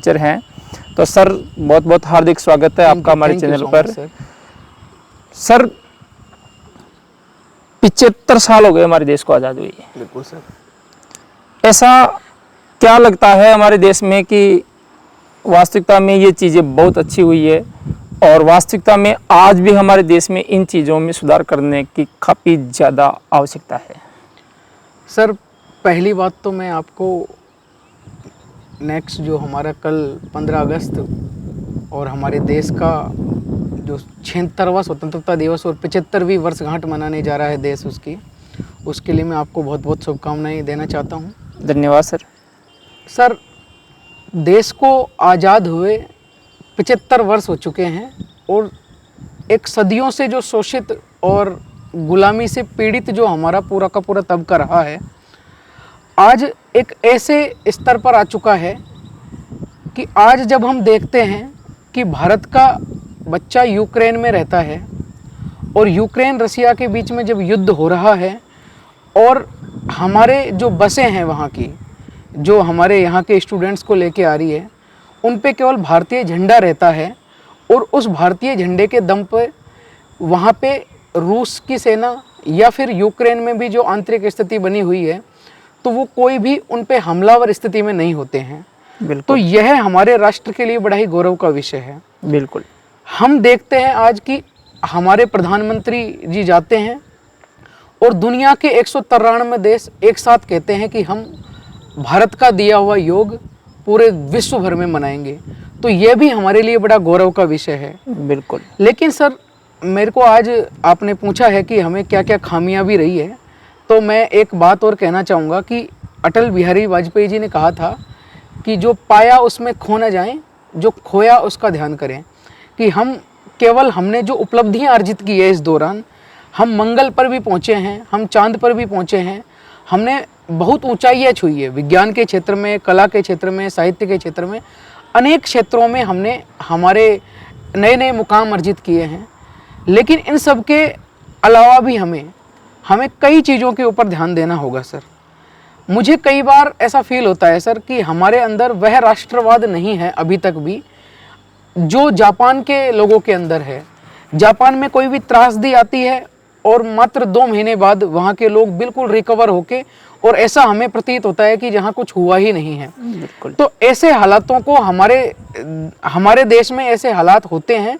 Teacher हैं। तो sir बहुत बहुत हार्दिक स्वागत है आपका हमारे चैनल पर। सर 75 साल हो गए हमारे देश को आज़ाद हुई। बिल्कुल सर। ऐसा क्या लगता है हमारे देश में कि वास्तविकता में ये चीज़ें बहुत अच्छी हुई है और वास्तविकता में आज भी हमारे देश में इन चीज़ों में सुधार करने की काफ़ी ज़्यादा आवश्यकता है? सर पहली बात तो मैं आपको नेक्स्ट जो हमारा कल 15 अगस्त और हमारे देश का जो 76वां स्वतंत्रता दिवस और 75वीं वर्षगांठ मनाने जा रहा है देश उसके लिए मैं आपको बहुत बहुत शुभकामनाएं देना चाहता हूं। धन्यवाद सर। सर देश को आज़ाद हुए 75 वर्ष हो चुके हैं और एक सदियों से जो शोषित और गुलामी से पीड़ित जो हमारा पूरा का पूरा तबका रहा है, आज एक ऐसे स्तर पर आ चुका है कि आज जब हम देखते हैं कि भारत का बच्चा यूक्रेन में रहता है और यूक्रेन रसिया के बीच में जब युद्ध हो रहा है और हमारे जो बसें हैं वहाँ की, जो हमारे यहाँ के स्टूडेंट्स को लेके आ रही है, उन पे केवल भारतीय झंडा रहता है और उस भारतीय झंडे के दम पर वहाँ पे रूस की सेना या फिर यूक्रेन में भी जो आंतरिक स्थिति बनी हुई है, तो वो कोई भी उन पे हमलावर स्थिति में नहीं होते हैं। तो यह हमारे राष्ट्र के लिए बड़ा ही गौरव का विषय है। बिल्कुल। हम देखते हैं आज कि हमारे प्रधानमंत्री जी जाते हैं और दुनिया के 193 देश एक साथ कहते हैं कि हम भारत का दिया हुआ योग पूरे विश्व भर में मनाएंगे। तो यह भी हमारे लिए बड़ा गौरव का विषय है। बिल्कुल। लेकिन सर मेरे को आज आपने पूछा है कि हमें क्या क्या खामियां भी रही है, तो मैं एक बात और कहना चाहूँगा कि अटल बिहारी वाजपेयी जी ने कहा था कि जो पाया उसमें खो न जाएं, जो खोया उसका ध्यान करें। कि हमने जो उपलब्धियां अर्जित की है इस दौरान, हम मंगल पर भी पहुँचे हैं, हम चांद पर भी पहुँचे हैं, हमने बहुत ऊंचाइयाँ छुई है विज्ञान के क्षेत्र में, कला के क्षेत्र में, साहित्य के क्षेत्र में, अनेक क्षेत्रों में हमने हमारे नए नए मुकाम अर्जित किए हैं। लेकिन इन सब के अलावा भी हमें कई चीज़ों के ऊपर ध्यान देना होगा सर। मुझे कई बार ऐसा फील होता है सर कि हमारे अंदर वह राष्ट्रवाद नहीं है अभी तक भी जो जापान के लोगों के अंदर है। जापान में कोई भी त्रासदी आती है और मात्र 2 महीने बाद वहाँ के लोग बिल्कुल रिकवर होके, और ऐसा हमें प्रतीत होता है कि जहाँ कुछ हुआ ही नहीं है। तो ऐसे हालातों को हमारे देश में ऐसे हालात होते हैं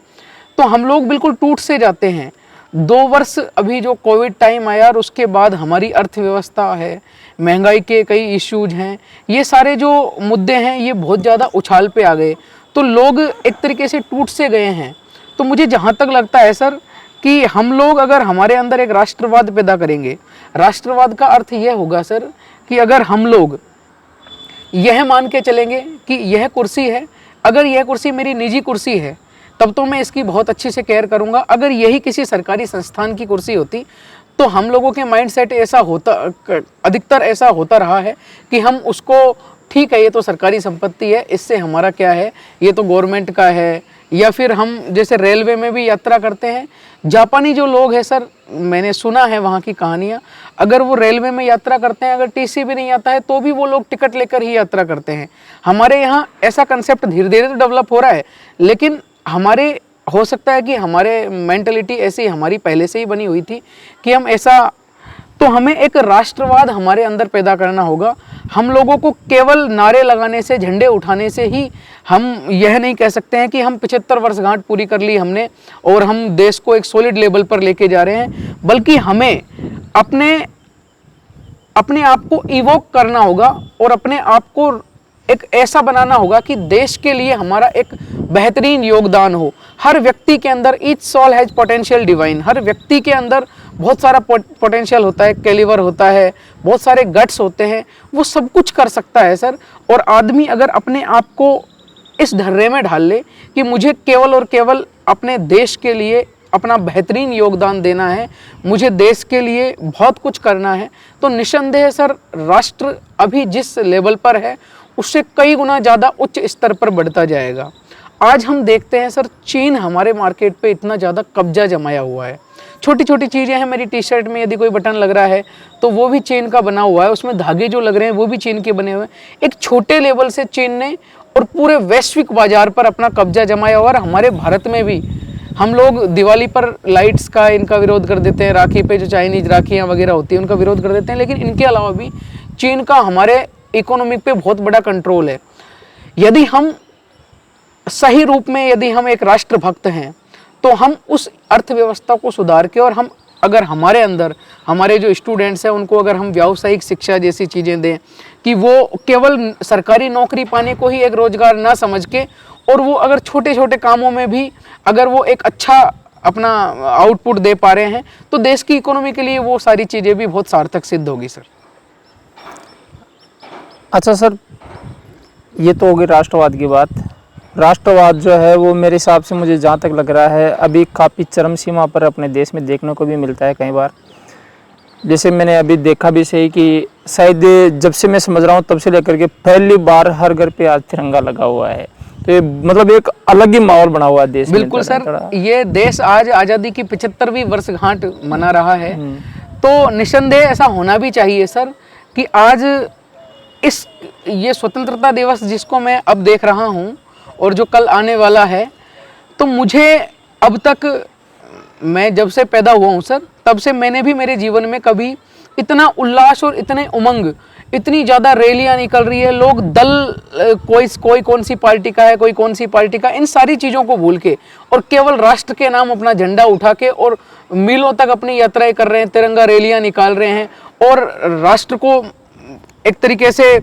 तो हम लोग बिल्कुल टूट से जाते हैं। 2 वर्ष अभी जो कोविड टाइम आया और उसके बाद हमारी अर्थव्यवस्था है, महंगाई के कई इश्यूज हैं, ये सारे जो मुद्दे हैं ये बहुत ज़्यादा उछाल पे आ गए, तो लोग एक तरीके से टूट से गए हैं। तो मुझे जहाँ तक लगता है सर कि हम लोग अगर हमारे अंदर एक राष्ट्रवाद पैदा करेंगे, राष्ट्रवाद का अर्थ यह होगा सर कि अगर हम लोग यह मान के चलेंगे कि यह कुर्सी है, अगर यह कुर्सी मेरी निजी कुर्सी है तब तो मैं इसकी बहुत अच्छे से केयर करूंगा। अगर यही किसी सरकारी संस्थान की कुर्सी होती तो हम लोगों के माइंडसेट ऐसा होता, अधिकतर ऐसा होता रहा है कि हम उसको ठीक है ये तो सरकारी संपत्ति है, इससे हमारा क्या है, ये तो गवर्नमेंट का है। या फिर हम जैसे रेलवे में भी यात्रा करते हैं, जापानी जो लोग हैं सर, मैंने सुना है वहाँ की कहानियाँ, अगर वो रेलवे में यात्रा करते हैं, अगर टीसी भी नहीं आता है तो भी वो लोग टिकट लेकर ही यात्रा करते हैं। हमारे यहाँ ऐसा कंसेप्ट धीरे धीरे तो डेवलप हो रहा है, लेकिन हमारे हो सकता है कि हमारे मेंटलिटी ऐसी हमारी पहले से ही बनी हुई थी कि हम ऐसा, तो हमें एक राष्ट्रवाद हमारे अंदर पैदा करना होगा। हम लोगों को केवल नारे लगाने से, झंडे उठाने से ही हम यह नहीं कह सकते हैं कि हम 75 वर्षगांठ पूरी कर ली हमने और हम देश को एक सॉलिड लेवल पर लेके जा रहे हैं, बल्कि हमें अपने आप को इवोक करना होगा और अपने आप को एक ऐसा बनाना होगा कि देश के लिए हमारा एक बेहतरीन योगदान हो। हर व्यक्ति के अंदर each soul has potential divine, हर व्यक्ति के अंदर बहुत सारा पोटेंशियल होता है, कैलिबर होता है, बहुत सारे गट्स होते हैं, वो सब कुछ कर सकता है सर। और आदमी अगर अपने आप को इस ढर्रे में ढाल ले कि मुझे केवल और केवल अपने देश के लिए अपना बेहतरीन योगदान देना है, मुझे देश के लिए बहुत कुछ करना है, तो निस्संदेह सर राष्ट्र अभी जिस लेवल पर है उससे कई गुना ज़्यादा उच्च स्तर पर बढ़ता जाएगा। आज हम देखते हैं सर चीन हमारे मार्केट पे इतना ज़्यादा कब्जा जमाया हुआ है। छोटी छोटी चीज़ें हैं, मेरी टी शर्ट में यदि कोई बटन लग रहा है तो वो भी चीन का बना हुआ है, उसमें धागे जो लग रहे हैं वो भी चीन के बने हुए हैं। एक छोटे लेवल से चीन ने और पूरे वैश्विक बाजार पर अपना कब्जा जमाया हुआ। और हमारे भारत में भी हम लोग दिवाली पर लाइट्स का इनका विरोध कर देते हैं, राखी पे जो चाइनीज राखियाँ वगैरह होती हैं उनका विरोध कर देते हैं, लेकिन इनके अलावा भी चीन का हमारे इकोनॉमी पे बहुत बड़ा कंट्रोल है। यदि हम सही रूप में, यदि हम एक राष्ट्रभक्त हैं, तो हम उस अर्थव्यवस्था को सुधार के, और हम अगर हमारे अंदर हमारे जो स्टूडेंट्स हैं उनको अगर हम व्यावसायिक शिक्षा जैसी चीज़ें दें कि वो केवल सरकारी नौकरी पाने को ही एक रोजगार ना समझ के, और वो अगर छोटे छोटे कामों में भी अगर वो एक अच्छा अपना आउटपुट दे पा रहे हैं, तो देश की इकोनॉमी के लिए वो सारी चीज़ें भी बहुत सार्थक सिद्ध होगी सर। अच्छा सर, ये तो होगी राष्ट्रवाद की बात। राष्ट्रवाद जो है वो मेरे हिसाब से, मुझे जहाँ तक लग रहा है, अभी काफ़ी चरम सीमा पर अपने देश में देखने को भी मिलता है कई बार। जैसे मैंने अभी देखा भी सही कि शायद जब से मैं समझ रहा हूँ तब से लेकर के पहली बार हर घर पे आज तिरंगा लगा हुआ है। तो ये मतलब एक अलग ही माहौल बना हुआ है देश में। बिल्कुल सर, ये देश आज आज़ादी की 75वीं वर्षगांठ मना रहा है, तो निस्संदेह ऐसा होना भी चाहिए सर कि आज ये स्वतंत्रता दिवस जिसको मैं अब देख रहा हूँ और जो कल आने वाला है, तो मुझे अब तक, मैं जब से पैदा हुआ हूँ सर, तब से मैंने भी मेरे जीवन में कभी इतना उल्लास और इतने उमंग, इतनी ज़्यादा रैलियाँ निकल रही है, लोग दल कोई कौन सी पार्टी का है, कोई कौन सी पार्टी का, इन सारी चीज़ों को भूल के और केवल राष्ट्र के नाम अपना झंडा उठा के और मीलों तक अपनी यात्राएं कर रहे हैं, तिरंगा रैलियाँ निकाल रहे हैं, और राष्ट्र को एक तरीके से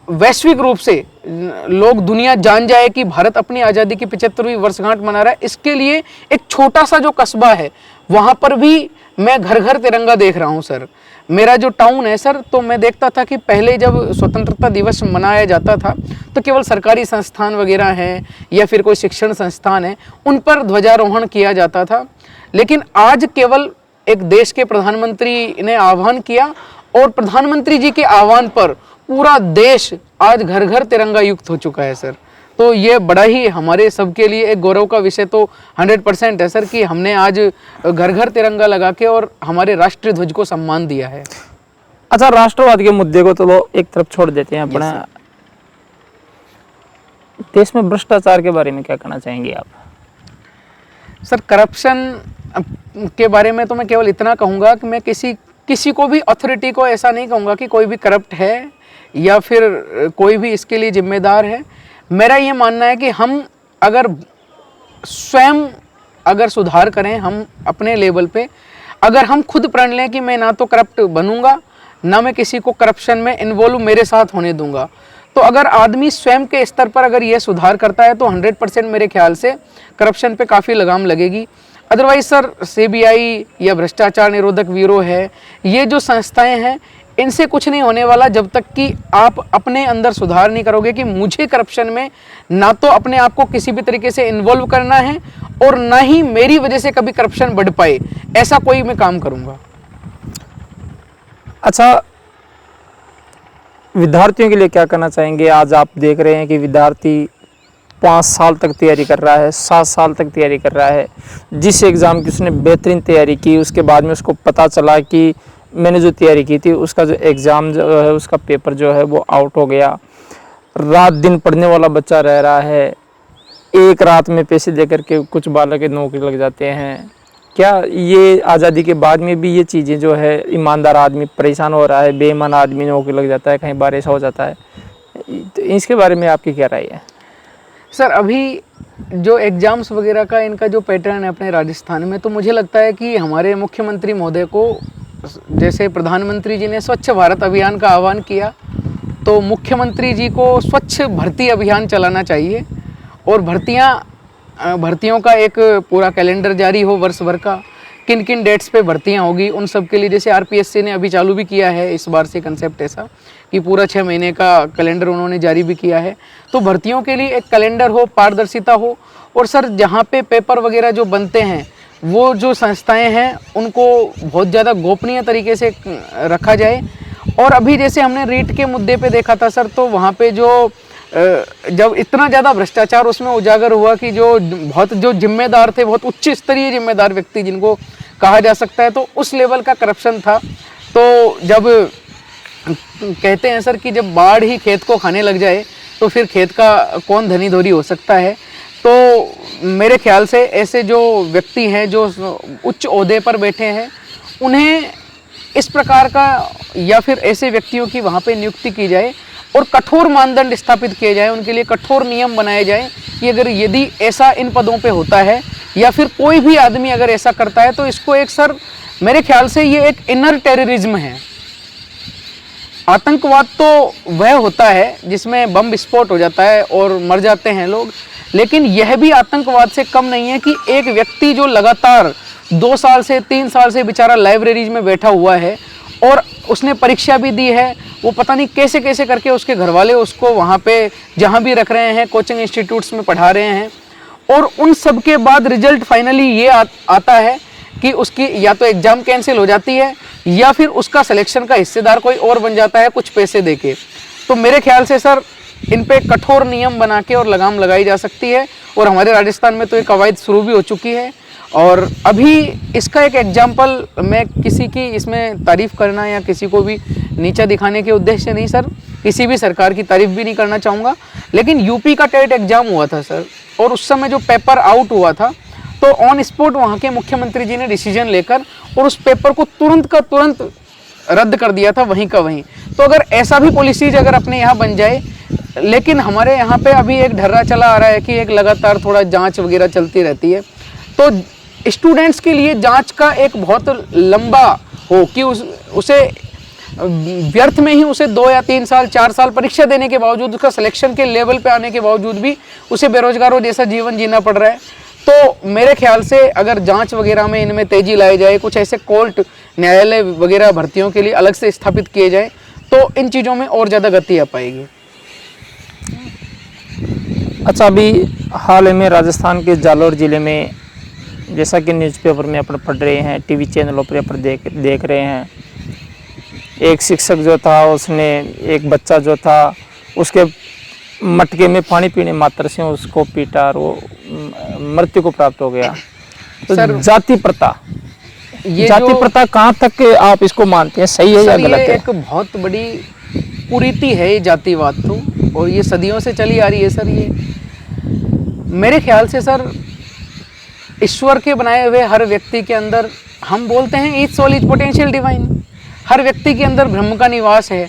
वैश्विक रूप से लोग, दुनिया जान जाए कि भारत अपनी आज़ादी की 75वीं वर्षगांठ मना रहा है। इसके लिए एक छोटा सा जो कस्बा है वहाँ पर भी मैं घर घर तिरंगा देख रहा हूँ सर। मेरा जो टाउन है सर, तो मैं देखता था कि पहले जब स्वतंत्रता दिवस मनाया जाता था तो केवल सरकारी संस्थान वगैरह हैं या फिर कोई शिक्षण संस्थान है, उन पर ध्वजारोहण किया जाता था। लेकिन आज केवल एक देश के प्रधानमंत्री ने आह्वान किया और प्रधानमंत्री जी के आह्वान पर पूरा देश आज घर घर तिरंगा युक्त हो चुका है सर। तो ये बड़ा ही हमारे सबके लिए एक गौरव का विषय तो 100% है सर कि हमने आज घर घर तिरंगा लगा के और हमारे राष्ट्रीय ध्वज को सम्मान दिया है। अच्छा, राष्ट्रवाद के मुद्दे को तो एक तरफ छोड़ देते हैं अपना। देश में भ्रष्टाचार के बारे में क्या कहना चाहेंगे आप? सर, करप्शन के बारे में तो मैं केवल इतना कहूँगा कि मैं किसी को भी, अथॉरिटी को ऐसा नहीं कहूँगा कि कोई भी करप्ट है या फिर कोई भी इसके लिए जिम्मेदार है। मेरा ये मानना है कि हम अगर स्वयं अगर सुधार करें, हम अपने लेवल पे अगर हम खुद प्रण लें कि मैं ना तो करप्ट बनूंगा, ना मैं किसी को करप्शन में इन्वॉल्व मेरे साथ होने दूंगा, तो अगर आदमी स्वयं के स्तर पर अगर ये सुधार करता है तो 100% मेरे ख्याल से करप्शन पे काफ़ी लगाम लगेगी। अदरवाइज सर, CBI या भ्रष्टाचार निरोधक ब्यूरो है, ये जो संस्थाएं हैं, इनसे कुछ नहीं होने वाला जब तक कि आप अपने अंदर सुधार नहीं करोगे कि मुझे करप्शन में ना तो अपने आप को किसी भी तरीके से इन्वॉल्व करना है और ना ही मेरी वजह से कभी करप्शन बढ़ पाए, ऐसा कोई मैं काम करूंगा। अच्छा, विद्यार्थियों के लिए क्या कहना चाहेंगे? आज आप देख रहे हैं कि विद्यार्थी 5 साल तक तैयारी कर रहा है, 7 साल तक तैयारी कर रहा है। जिस एग्ज़ाम की उसने बेहतरीन तैयारी की, उसके बाद में उसको पता चला कि मैंने जो तैयारी की थी उसका जो एग्ज़ाम जो है, उसका पेपर जो है वो आउट हो गया। रात दिन पढ़ने वाला बच्चा रह रहा है, एक रात में पैसे दे करके कुछ बालक के नौकरी लग जाते हैं। क्या ये आज़ादी के बाद में भी ये चीज़ें जो है, ईमानदार आदमी परेशान हो रहा है, बेईमान आदमी नौकरी लग जाता है, कहीं बार ऐसा हो जाता है, तो इसके बारे में आपकी क्या राय है? सर, अभी जो एग्ज़ाम्स वगैरह का इनका जो पैटर्न है अपने राजस्थान में, तो मुझे लगता है कि हमारे मुख्यमंत्री महोदय को, जैसे प्रधानमंत्री जी ने स्वच्छ भारत अभियान का आह्वान किया, तो मुख्यमंत्री जी को स्वच्छ भर्ती अभियान चलाना चाहिए और भर्तियों का एक पूरा कैलेंडर जारी हो वर्ष भर का, किन किन डेट्स पे भर्तियां होगी उन सब के लिए। जैसे RPSC ने अभी चालू भी किया है इस बार से कंसेप्ट ऐसा कि पूरा 6 महीने का कैलेंडर उन्होंने जारी भी किया है। तो भर्तियों के लिए एक कैलेंडर हो, पारदर्शिता हो, और सर जहाँ पे पेपर वगैरह जो बनते हैं वो जो संस्थाएं हैं उनको बहुत ज़्यादा गोपनीय तरीके से रखा जाए। और अभी जैसे हमने रीट के मुद्दे पे देखा था सर, तो वहाँ पे जो जब इतना ज़्यादा भ्रष्टाचार उसमें उजागर हुआ कि जो जिम्मेदार थे, बहुत उच्च स्तरीय जिम्मेदार व्यक्ति जिनको कहा जा सकता है, तो उस लेवल का करप्शन था। तो जब कहते हैं सर कि जब बाढ़ ही खेत को खाने लग जाए तो फिर खेत का कौन धनी धोरी हो सकता है। तो मेरे ख्याल से ऐसे जो व्यक्ति हैं जो उच्च ओहदे पर बैठे हैं, उन्हें इस प्रकार का या फिर ऐसे व्यक्तियों की वहाँ पे नियुक्ति की जाए और कठोर मानदंड स्थापित किए जाए, उनके लिए कठोर नियम बनाए जाए कि अगर यदि ऐसा इन पदों पे होता है या फिर कोई भी आदमी अगर ऐसा करता है तो इसको एक सर मेरे ख्याल से ये एक इनर टेररिज्म है। आतंकवाद तो वह होता है जिसमें बम विस्फोट हो जाता है और मर जाते हैं लोग, लेकिन यह भी आतंकवाद से कम नहीं है कि एक व्यक्ति जो लगातार 2 साल से 3 साल से बेचारा लाइब्रेरीज में बैठा हुआ है और उसने परीक्षा भी दी है, वो पता नहीं कैसे कैसे करके उसके घर वाले उसको वहाँ पे जहाँ भी रख रहे हैं, कोचिंग इंस्टीट्यूट्स में पढ़ा रहे हैं, और उन सब के बाद रिजल्ट फाइनली ये आता है कि उसकी या तो एग्ज़ाम कैंसिल हो जाती है या फिर उसका सिलेक्शन का हिस्सेदार कोई और बन जाता है कुछ पैसे देके। तो मेरे ख्याल से सर इन पे कठोर नियम बना के और लगाम लगाई जा सकती है, और हमारे राजस्थान में तो ये कवायद शुरू भी हो चुकी है। और अभी इसका एक एग्जाम्पल, मैं किसी की इसमें तारीफ़ करना या किसी को भी नीचा दिखाने के उद्देश्य नहीं सर, किसी भी सरकार की तारीफ़ भी नहीं करना चाहूँगा, लेकिन यूपी का टेट एग्ज़ाम हुआ था सर, और उस समय जो पेपर आउट हुआ था तो ऑन स्पॉट वहाँ के मुख्यमंत्री जी ने डिसीजन लेकर और उस पेपर को तुरंत का तुरंत रद्द कर दिया था वहीं का वहीं। तो अगर ऐसा भी पॉलिसीज अगर अपने यहाँ बन जाए, लेकिन हमारे यहाँ पे अभी एक ढर्रा चला आ रहा है कि एक लगातार थोड़ा जांच वगैरह चलती रहती है, तो स्टूडेंट्स के लिए जांच का एक बहुत लंबा हो कि उसे व्यर्थ में ही उसे 2 या 3 साल 4 साल परीक्षा देने के बावजूद, उसका सिलेक्शन के लेवल पे आने के बावजूद भी उसे बेरोजगारों जैसा जीवन जीना पड़ रहा है। तो मेरे ख्याल से अगर जांच वगैरह में इनमें तेजी लाई जाए, कुछ ऐसे कोर्ट न्यायालय वगैरह भर्तियों के लिए अलग से स्थापित किए जाए, तो इन चीज़ों में और ज़्यादा गति आ पाएगी। अच्छा, अभी हाल ही में राजस्थान के जालौर ज़िले में, जैसा कि न्यूज़पेपर में अपन पढ़ रहे हैं, टीवी चैनलों पर अपन देख रहे हैं, एक शिक्षक जो था उसने एक बच्चा जो था उसके मटके में पानी पीने मात्र से उसको पीटा और वो मृत्यु को प्राप्त हो गया। तो सर जाति प्रथा, जाति प्रथा कहाँ तक आप इसको मानते हैं, सही है या गलत है? एक बहुत बड़ी कुरीति है ये जातिवाद तो, और ये सदियों से चली आ रही है सर। ये मेरे ख्याल से सर ईश्वर के बनाए हुए हर व्यक्ति के अंदर, हम बोलते हैं each soul is potential divine, हर व्यक्ति के अंदर ब्रह्म का निवास है,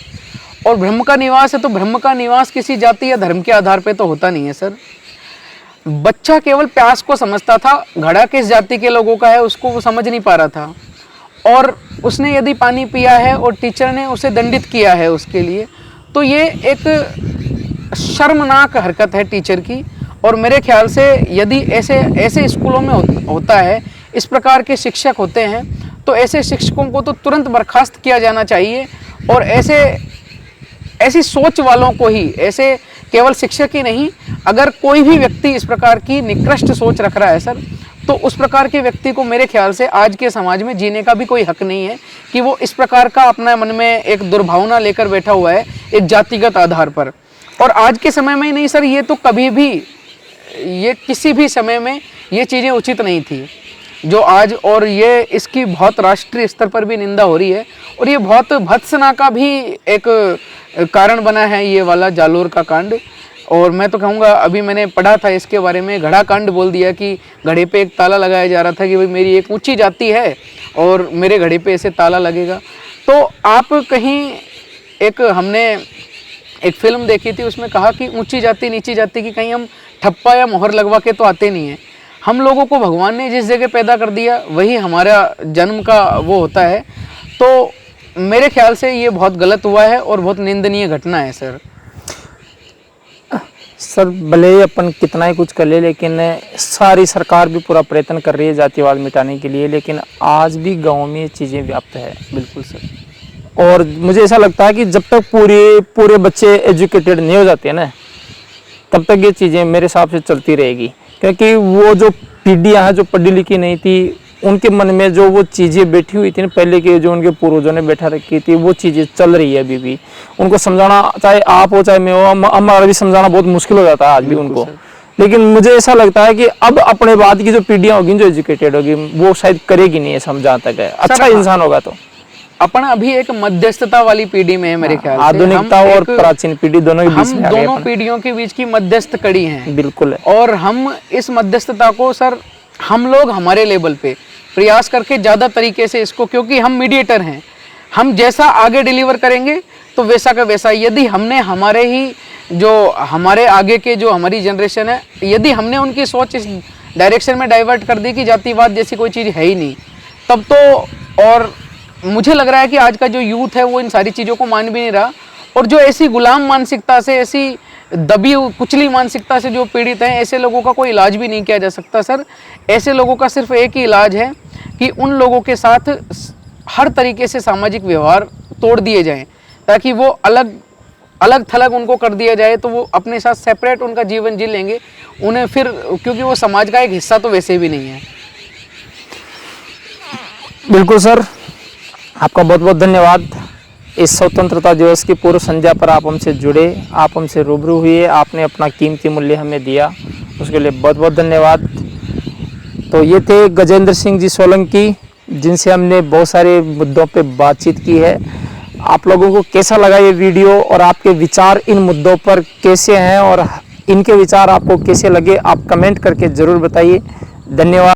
और ब्रह्म का निवास है तो ब्रह्म का निवास किसी जाति या धर्म के आधार पे तो होता नहीं है सर। बच्चा केवल प्यास को समझता था, घड़ा किस जाति के लोगों का है उसको वो समझ नहीं पा रहा था, और उसने यदि पानी पिया है और टीचर ने उसे दंडित किया है उसके लिए, तो ये एक शर्मनाक हरकत है टीचर की। और मेरे ख्याल से यदि ऐसे स्कूलों में होता है, इस प्रकार के शिक्षक होते हैं, तो ऐसे शिक्षकों को तो तुरंत बर्खास्त किया जाना चाहिए, और ऐसी सोच वालों को ही, ऐसे केवल शिक्षक ही नहीं, अगर कोई भी व्यक्ति इस प्रकार की निकृष्ट सोच रख रहा है सर, तो उस प्रकार के व्यक्ति को मेरे ख्याल से आज के समाज में जीने का भी कोई हक नहीं है कि वो इस प्रकार का अपना मन में एक दुर्भावना लेकर बैठा हुआ है एक जातिगत आधार पर। और आज के समय में ही नहीं सर, ये तो कभी भी, ये किसी भी समय में ये चीज़ें उचित नहीं थी जो आज, और ये इसकी बहुत राष्ट्रीय स्तर पर भी निंदा हो रही है, और ये बहुत भत्सना का भी एक कारण बना है ये वाला जालोर का कांड। और मैं तो कहूँगा, अभी मैंने पढ़ा था इसके बारे में, घड़ा कांड बोल दिया कि घड़े पे एक ताला लगाया जा रहा था कि भाई मेरी एक ऊंची जाति है और मेरे घड़े पे ऐसे ताला लगेगा। तो आप कहीं, हमने एक फिल्म देखी थी, उसमें कहा कि ऊंची जाति नीची जाति की कहीं हम ठप्पा या मोहर लगवा के तो आते नहीं हैं। हम लोगों को भगवान ने जिस जगह पैदा कर दिया वही हमारा जन्म का वो होता है। तो मेरे ख्याल से ये बहुत गलत हुआ है और बहुत निंदनीय घटना है सर। सर भले ही अपन कितना ही कुछ कर ले, लेकिन सारी सरकार भी पूरा प्रयत्न कर रही है जातिवाद मिटाने के लिए, लेकिन आज भी गाँव में ये चीज़ें व्याप्त है। बिल्कुल सर। और मुझे ऐसा लगता है कि जब तक पूरे बच्चे एजुकेटेड नहीं हो जाते हैं ना, तब तक ये चीज़ें मेरे हिसाब से चलती रहेगी, क्योंकि वो जो पीढ़ियाँ हैं जो पढ़ी लिखी नहीं थी, उनके मन में जो वो चीज़ें बैठी हुई थी ना, पहले के जो उनके पूर्वजों ने बैठा रखी थी, वो चीज़ें चल रही है अभी भी। उनको समझाना, चाहे आप हो चाहे मैं हो, हमारा भी समझाना बहुत मुश्किल हो जाता है आज भी उनको। लेकिन मुझे ऐसा लगता है कि अब अपने बाद की जो पीढ़ियाँ होगी जो एजुकेटेड होगी, वो शायद करेगी नहीं, ऐसा जहाँ तक है, अच्छा इंसान होगा तो। अपन अभी एक मध्यस्थता वाली पीढ़ी में है मेरे ख्याल से। आधुनिकता हम और एक- प्राचीन पीढ़ी दोनों के बीच हम में आ गए दोनों अपन। पीढ़ियों के बीच की मध्यस्थ कड़ी हैं। बिल्कुल है। और हम इस मध्यस्थता को सर हम लोग हमारे लेवल पे प्रयास करके ज़्यादा तरीके से इसको, क्योंकि हम मीडिएटर हैं, हम जैसा आगे डिलीवर करेंगे तो वैसा का वैसा। यदि हमने हमारे ही जो हमारे आगे के जो हमारी जनरेशन है, यदि हमने उनकी सोच इस डायरेक्शन में डाइवर्ट कर दी कि जातिवाद जैसी कोई चीज़ है ही नहीं, तब तो, और मुझे लग रहा है कि आज का जो यूथ है वो इन सारी चीज़ों को मान भी नहीं रहा, और जो ऐसी गुलाम मानसिकता से, ऐसी दबी कुचली मानसिकता से जो पीड़ित हैं, ऐसे लोगों का कोई इलाज भी नहीं किया जा सकता सर। ऐसे लोगों का सिर्फ एक ही इलाज है कि उन लोगों के साथ हर तरीके से सामाजिक व्यवहार तोड़ दिए जाएं, ताकि वो अलग अलग थलग उनको कर दिया जाए, तो वो अपने साथ सेपरेट उनका जीवन जी लेंगे। उन्हें फिर, क्योंकि वो समाज का एक हिस्सा तो वैसे भी नहीं है। बिल्कुल सर, आपका बहुत बहुत धन्यवाद। इस स्वतंत्रता दिवस की पूर्व संध्या पर आप हमसे जुड़े, आप हमसे रूबरू हुए, आपने अपना कीमती मूल्य हमें दिया, उसके लिए बहुत बहुत धन्यवाद। तो ये थे गजेंद्र सिंह जी सोलंकी, जिनसे हमने बहुत सारे मुद्दों पे बातचीत की है। आप लोगों को कैसा लगा ये वीडियो, और आपके विचार इन मुद्दों पर कैसे हैं, और इनके विचार आपको कैसे लगे, आप कमेंट करके ज़रूर बताइए। धन्यवाद।